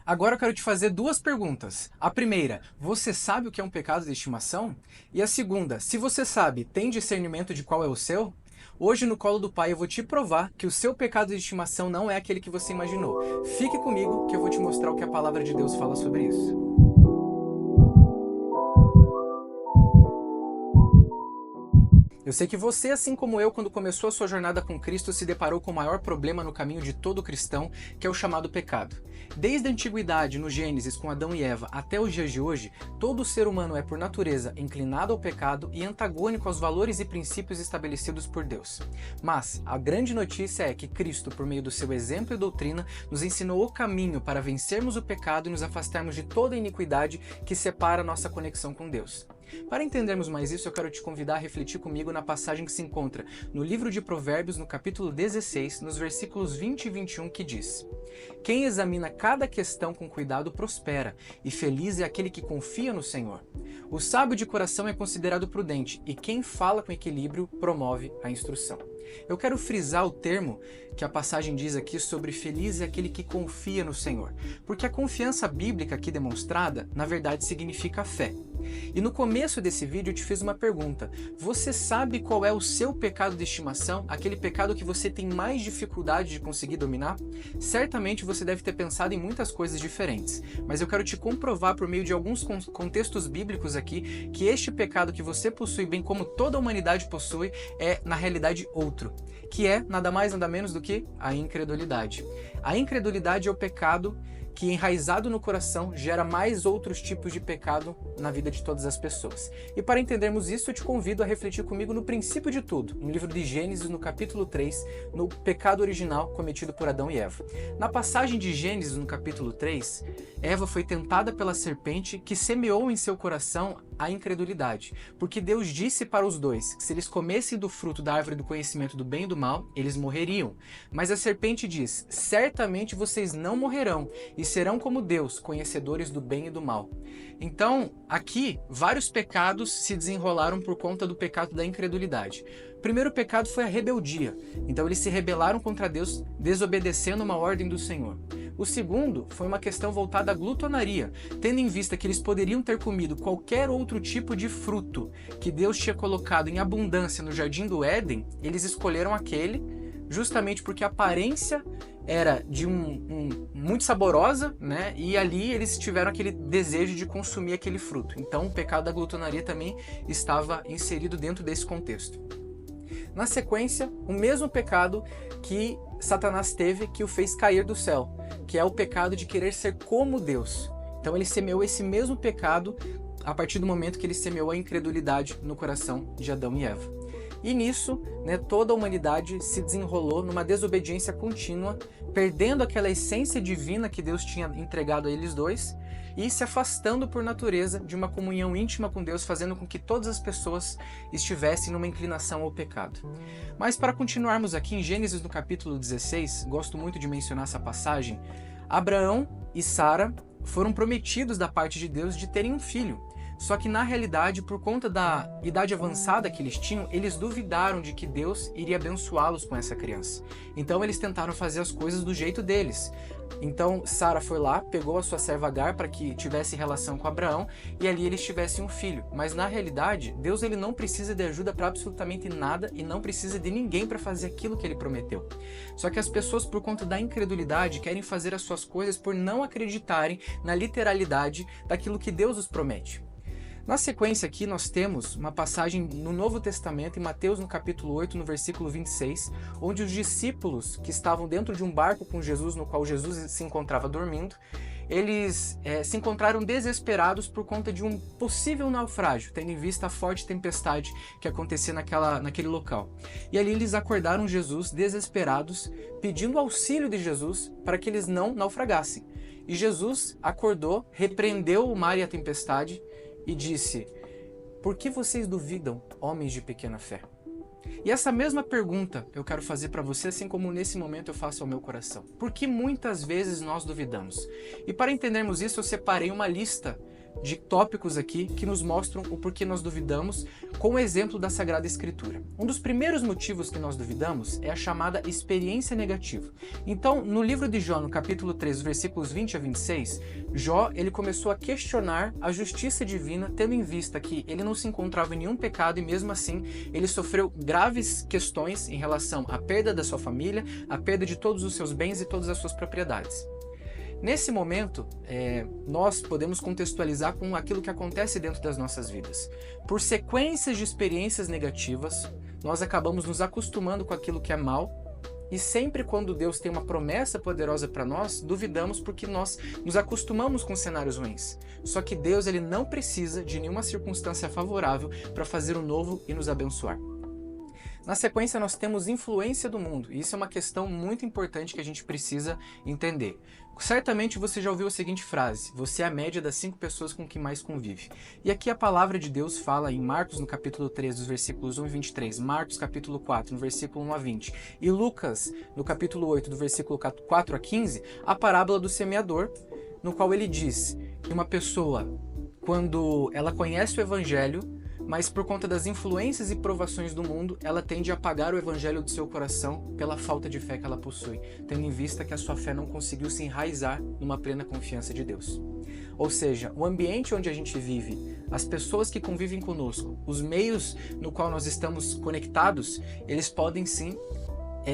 Agora eu quero te fazer duas perguntas. A primeira, você sabe o que é um pecado de estimação? E a segunda, se você sabe, tem discernimento de qual é o seu? Hoje no Colo do Pai eu vou te provar que o seu pecado de estimação não é aquele que você imaginou. Fique comigo que eu vou te mostrar o que a palavra de Deus fala sobre isso. Eu sei que você, assim como eu, quando começou a sua jornada com Cristo, se deparou com o maior problema no caminho de todo cristão, que é o chamado pecado. Desde a antiguidade, no Gênesis, com Adão e Eva, até os dias de hoje, todo ser humano é, por natureza, inclinado ao pecado e antagônico aos valores e princípios estabelecidos por Deus. Mas a grande notícia é que Cristo, por meio do seu exemplo e doutrina, nos ensinou o caminho para vencermos o pecado e nos afastarmos de toda a iniquidade que separa a nossa conexão com Deus. Para entendermos mais isso, eu quero te convidar a refletir comigo na passagem que se encontra no livro de Provérbios, no capítulo 16, nos versículos 20 e 21, que diz: "Quem examina cada questão com cuidado prospera, e feliz é aquele que confia no Senhor. O sábio de coração é considerado prudente, e quem fala com equilíbrio promove a instrução." Eu quero frisar o termo que a passagem diz aqui sobre feliz é aquele que confia no Senhor, porque a confiança bíblica aqui demonstrada, na verdade, significa fé. E no começo desse vídeo eu te fiz uma pergunta: você sabe qual é o seu pecado de estimação, aquele pecado que você tem mais dificuldade de conseguir dominar? Certamente você deve ter pensado em muitas coisas diferentes, mas eu quero te comprovar por meio de alguns contextos bíblicos aqui que este pecado que você possui, bem como toda a humanidade possui, é na realidade outro, que é nada mais nada menos do que a incredulidade. A incredulidade é o pecado que, enraizado no coração, gera mais outros tipos de pecado na vida de todas as pessoas. E para entendermos isso, eu te convido a refletir comigo no princípio de tudo, no livro de Gênesis, no capítulo 3, no pecado original cometido por Adão e Eva. Na passagem de Gênesis, no capítulo 3, Eva foi tentada pela serpente, que semeou em seu coração a incredulidade, porque Deus disse para os dois que se eles comessem do fruto da árvore do conhecimento do bem e do mal, eles morreriam. Mas a serpente diz: "Certamente vocês não morrerão, e serão como Deus, conhecedores do bem e do mal." Então, aqui, vários pecados se desenrolaram por conta do pecado da incredulidade. O primeiro pecado foi a rebeldia. Então eles se rebelaram contra Deus, desobedecendo uma ordem do Senhor. O segundo foi uma questão voltada à glutonaria, tendo em vista que eles poderiam ter comido qualquer outro tipo de fruto que Deus tinha colocado em abundância no Jardim do Éden, eles escolheram aquele justamente porque a aparência era de muito saborosa, né? E ali eles tiveram aquele desejo de consumir aquele fruto. Então o pecado da glutonaria também estava inserido dentro desse contexto. Na sequência, o mesmo pecado que Satanás teve, que o fez cair do céu, que é o pecado de querer ser como Deus. Então ele semeou esse mesmo pecado a partir do momento que ele semeou a incredulidade no coração de Adão e Eva. E nisso, né, toda a humanidade se desenrolou numa desobediência contínua, perdendo aquela essência divina que Deus tinha entregado a eles dois, e se afastando por natureza de uma comunhão íntima com Deus, fazendo com que todas as pessoas estivessem numa inclinação ao pecado. Mas para continuarmos aqui em Gênesis no capítulo 16, gosto muito de mencionar essa passagem, Abraão e Sara foram prometidos da parte de Deus de terem um filho. Só que na realidade, por conta da idade avançada que eles tinham, eles duvidaram de que Deus iria abençoá-los com essa criança. Então eles tentaram fazer as coisas do jeito deles. Então Sara foi lá, pegou a sua serva Agar para que tivesse relação com Abraão e ali eles tivessem um filho. Mas na realidade, Deus ele não precisa de ajuda para absolutamente nada e não precisa de ninguém para fazer aquilo que ele prometeu. Só que as pessoas, por conta da incredulidade, querem fazer as suas coisas por não acreditarem na literalidade daquilo que Deus os promete. Na sequência aqui nós temos uma passagem no Novo Testamento, em Mateus no capítulo 8, no versículo 26, onde os discípulos que estavam dentro de um barco com Jesus, no qual Jesus se encontrava dormindo, eles se encontraram desesperados por conta de um possível naufrágio, tendo em vista a forte tempestade que acontecia naquele local. E ali eles acordaram Jesus desesperados, pedindo auxílio de Jesus para que eles não naufragassem. E Jesus acordou, repreendeu o mar e a tempestade, e disse: "Por que vocês duvidam, homens de pequena fé?" E essa mesma pergunta eu quero fazer para você, assim como nesse momento eu faço ao meu coração. Por que muitas vezes nós duvidamos? E para entendermos isso, eu separei uma lista de tópicos aqui que nos mostram o porquê nós duvidamos, com o exemplo da Sagrada Escritura. Um dos primeiros motivos que nós duvidamos é a chamada experiência negativa. Então, no livro de Jó, no capítulo 3, versículos 20 a 26, Jó ele começou a questionar a justiça divina, tendo em vista que ele não se encontrava em nenhum pecado e mesmo assim ele sofreu graves questões em relação à perda da sua família, à perda de todos os seus bens e todas as suas propriedades. Nesse momento, nós podemos contextualizar com aquilo que acontece dentro das nossas vidas. Por sequências de experiências negativas, nós acabamos nos acostumando com aquilo que é mal, e sempre quando Deus tem uma promessa poderosa para nós, duvidamos porque nós nos acostumamos com cenários ruins. Só que Deus ele não precisa de nenhuma circunstância favorável para fazer o novo e nos abençoar. Na sequência, nós temos influência do mundo, e isso é uma questão muito importante que a gente precisa entender. Certamente você já ouviu a seguinte frase: você é a média das 5 pessoas com quem mais convive. E aqui a palavra de Deus fala em Marcos, no capítulo 3, dos versículos 1 e 23, Marcos, capítulo 4, no versículo 1 a 20, e Lucas, no capítulo 8, do versículo 4 a 15, a parábola do semeador, no qual ele diz que uma pessoa, quando ela conhece o evangelho, mas por conta das influências e provações do mundo, ela tende a apagar o evangelho do seu coração pela falta de fé que ela possui, tendo em vista que a sua fé não conseguiu se enraizar numa plena confiança de Deus. Ou seja, o ambiente onde a gente vive, as pessoas que convivem conosco, os meios no qual nós estamos conectados, eles podem sim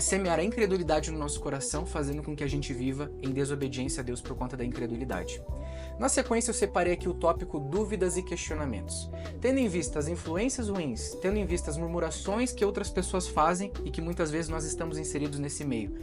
semear a incredulidade no nosso coração, fazendo com que a gente viva em desobediência a Deus por conta da incredulidade. Na sequência, eu separei aqui o tópico dúvidas e questionamentos. Tendo em vista as influências ruins, tendo em vista as murmurações que outras pessoas fazem e que muitas vezes nós estamos inseridos nesse meio,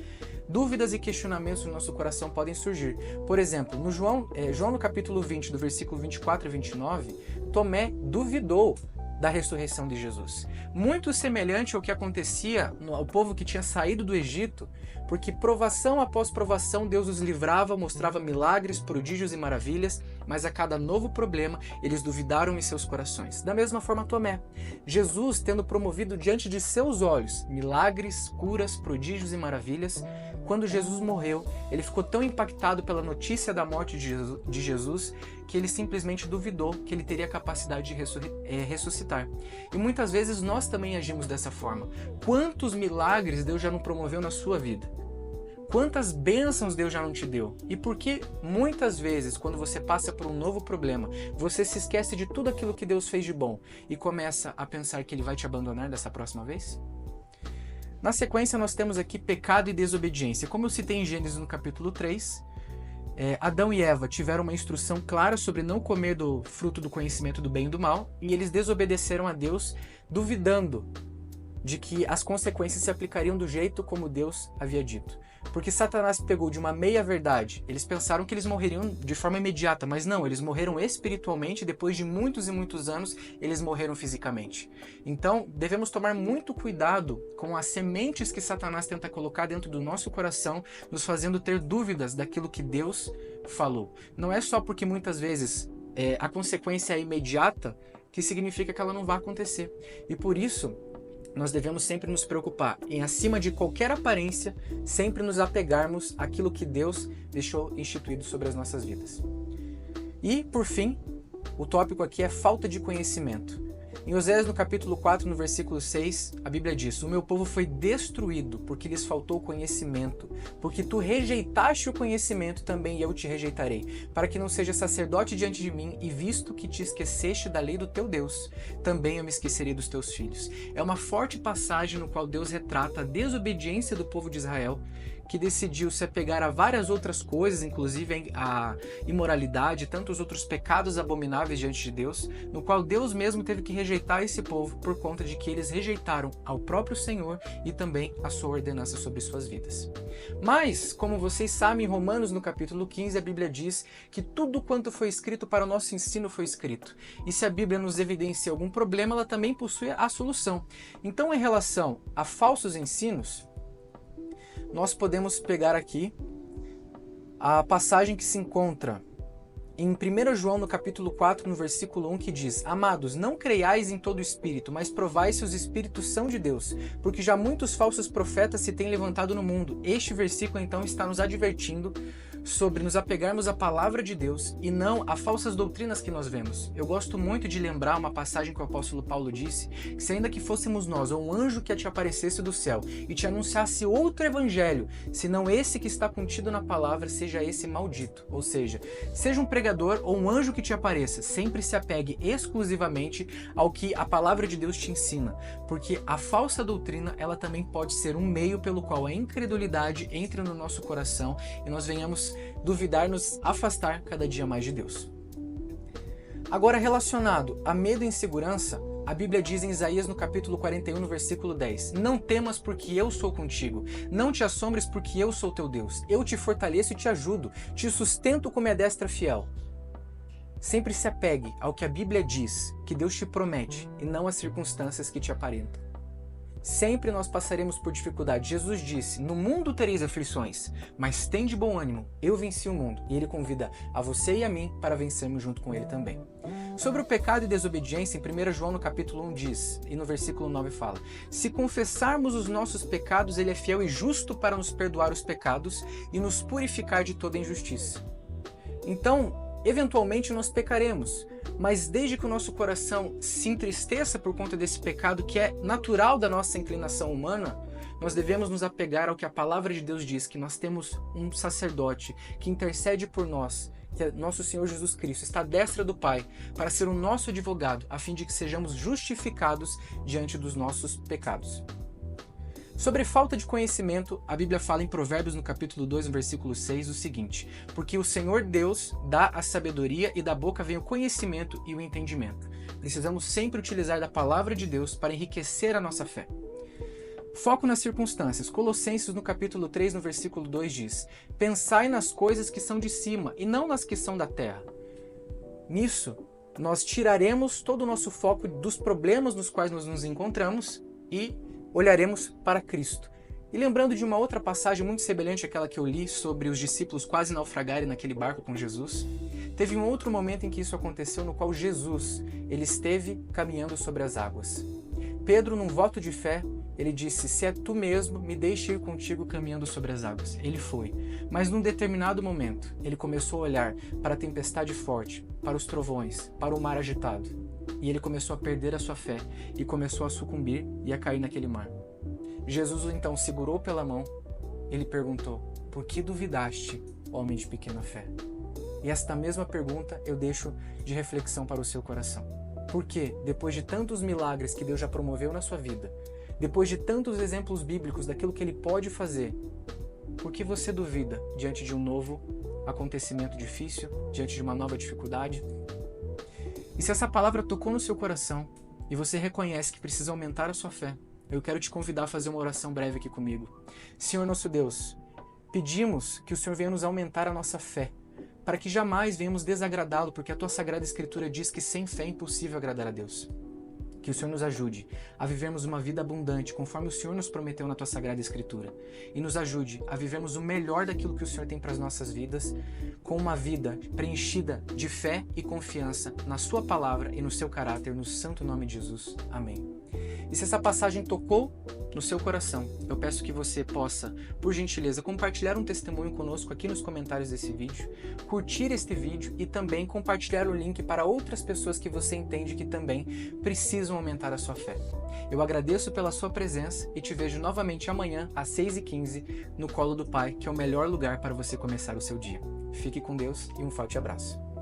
dúvidas e questionamentos no nosso coração podem surgir. Por exemplo, no João no capítulo 20, do versículo 24 e 29, Tomé duvidou da ressurreição de Jesus. Muito semelhante ao que acontecia ao povo que tinha saído do Egito, porque provação após provação Deus os livrava, mostrava milagres, prodígios e maravilhas, mas a cada novo problema eles duvidaram em seus corações. Da mesma forma Tomé. Jesus, tendo promovido diante de seus olhos milagres, curas, prodígios e maravilhas, quando Jesus morreu, ele ficou tão impactado pela notícia da morte de Jesus que ele simplesmente duvidou que ele teria capacidade de ressuscitar. E muitas vezes nós também agimos dessa forma. Quantos milagres Deus já não promoveu na sua vida? Quantas bênçãos Deus já não te deu? E por que muitas vezes, quando você passa por um novo problema, você se esquece de tudo aquilo que Deus fez de bom e começa a pensar que Ele vai te abandonar dessa próxima vez? Na sequência, nós temos aqui pecado e desobediência. Como eu citei em Gênesis no capítulo 3, Adão e Eva tiveram uma instrução clara sobre não comer do fruto do conhecimento do bem e do mal, e eles desobedeceram a Deus, duvidando de que as consequências se aplicariam do jeito como Deus havia dito. Porque Satanás pegou de uma meia-verdade. Eles pensaram que eles morreriam de forma imediata, mas não, eles morreram espiritualmente, e depois de muitos e muitos anos, eles morreram fisicamente. Então, devemos tomar muito cuidado com as sementes que Satanás tenta colocar dentro do nosso coração, nos fazendo ter dúvidas daquilo que Deus falou. Não é só porque muitas vezes a consequência é imediata, que significa que ela não vai acontecer. E por isso, nós devemos sempre nos preocupar em, acima de qualquer aparência, sempre nos apegarmos àquilo que Deus deixou instituído sobre as nossas vidas. E, por fim, o tópico aqui é falta de conhecimento. Em Oséias, no capítulo 4, no versículo 6, a Bíblia diz: o meu povo foi destruído porque lhes faltou conhecimento, porque tu rejeitaste o conhecimento, também eu te rejeitarei, para que não seja sacerdote diante de mim, e visto que te esqueceste da lei do teu Deus, também eu me esquecerei dos teus filhos. É uma forte passagem no qual Deus retrata a desobediência do povo de Israel, que decidiu se apegar a várias outras coisas, inclusive a imoralidade, tantos outros pecados abomináveis diante de Deus, no qual Deus mesmo teve que rejeitar esse povo por conta de que eles rejeitaram ao próprio Senhor e também a sua ordenança sobre suas vidas. Mas, como vocês sabem, em Romanos, no capítulo 15, a Bíblia diz que tudo quanto foi escrito para o nosso ensino foi escrito. E se a Bíblia nos evidencia algum problema, ela também possui a solução. Então, em relação a falsos ensinos, nós podemos pegar aqui a passagem que se encontra em 1 João, no capítulo 4, no versículo 1, que diz: amados, não creiais em todo espírito, mas provai se os espíritos são de Deus, porque já muitos falsos profetas se têm levantado no mundo. Este versículo, então, está nos advertindo sobre nos apegarmos à palavra de Deus e não a falsas doutrinas que nós vemos. Eu gosto muito de lembrar uma passagem que o apóstolo Paulo disse, que se ainda que fôssemos nós ou um anjo que te aparecesse do céu e te anunciasse outro evangelho, senão esse que está contido na palavra, seja esse maldito. Ou seja, seja um pregador ou um anjo que te apareça, sempre se apegue exclusivamente ao que a palavra de Deus te ensina, porque a falsa doutrina, ela também pode ser um meio pelo qual a incredulidade entre no nosso coração e nós venhamos duvidar, nos afastar cada dia mais de Deus. Agora, relacionado a medo e insegurança, a Bíblia diz em Isaías no capítulo 41, no versículo 10, não temas porque eu sou contigo, não te assombres porque eu sou teu Deus, eu te fortaleço e te ajudo, te sustento com minha destra fiel. Sempre se apegue ao que a Bíblia diz, que Deus te promete, e não às circunstâncias que te aparentam. Sempre nós passaremos por dificuldade. Jesus disse, no mundo tereis aflições, mas tem de bom ânimo, eu venci o mundo. E Ele convida a você e a mim para vencermos junto com Ele também. Sobre o pecado e desobediência, em 1 João no capítulo 1 diz, e no versículo 9 fala, se confessarmos os nossos pecados, Ele é fiel e justo para nos perdoar os pecados e nos purificar de toda injustiça. Então, eventualmente nós pecaremos, mas desde que o nosso coração se entristeça por conta desse pecado que é natural da nossa inclinação humana, nós devemos nos apegar ao que a palavra de Deus diz, que nós temos um sacerdote que intercede por nós, que é nosso Senhor Jesus Cristo, está à destra do Pai, para ser o nosso advogado, a fim de que sejamos justificados diante dos nossos pecados. Sobre falta de conhecimento, a Bíblia fala em Provérbios no capítulo 2, no versículo 6, o seguinte, porque o Senhor Deus dá a sabedoria e da boca vem o conhecimento e o entendimento. Precisamos sempre utilizar da palavra de Deus para enriquecer a nossa fé. Foco nas circunstâncias. Colossenses no capítulo 3, no versículo 2 diz, pensai nas coisas que são de cima e não nas que são da terra. Nisso, nós tiraremos todo o nosso foco dos problemas nos quais nós nos encontramos e olharemos para Cristo. E lembrando de uma outra passagem muito semelhante àquela que eu li sobre os discípulos quase naufragarem naquele barco com Jesus, teve um outro momento em que isso aconteceu no qual Jesus, ele esteve caminhando sobre as águas. Pedro, num voto de fé, ele disse, se é tu mesmo, me deixe ir contigo caminhando sobre as águas. Ele foi. Mas num determinado momento, ele começou a olhar para a tempestade forte, para os trovões, para o mar agitado. E ele começou a perder a sua fé e começou a sucumbir e a cair naquele mar. Jesus então segurou pela mão, ele perguntou, por que duvidaste, homem de pequena fé? E esta mesma pergunta eu deixo de reflexão para o seu coração. Por que, depois de tantos milagres que Deus já promoveu na sua vida, depois de tantos exemplos bíblicos daquilo que Ele pode fazer, por que você duvida diante de um novo acontecimento difícil, diante de uma nova dificuldade? E se essa palavra tocou no seu coração e você reconhece que precisa aumentar a sua fé, eu quero te convidar a fazer uma oração breve aqui comigo. Senhor nosso Deus, pedimos que o Senhor venha nos aumentar a nossa fé, para que jamais venhamos desagradá-lo, porque a Tua Sagrada Escritura diz que sem fé é impossível agradar a Deus. Que o Senhor nos ajude a vivermos uma vida abundante, conforme o Senhor nos prometeu na Tua Sagrada Escritura. E nos ajude a vivermos o melhor daquilo que o Senhor tem para as nossas vidas, com uma vida preenchida de fé e confiança na Sua Palavra e no Seu caráter, no santo nome de Jesus. Amém. E se essa passagem tocou no seu coração, eu peço que você possa, por gentileza, compartilhar um testemunho conosco aqui nos comentários desse vídeo, curtir este vídeo e também compartilhar o link para outras pessoas que você entende que também precisam aumentar a sua fé. Eu agradeço pela sua presença e te vejo novamente amanhã às 6h15 no Colo do Pai, que é o melhor lugar para você começar o seu dia. Fique com Deus e um forte abraço.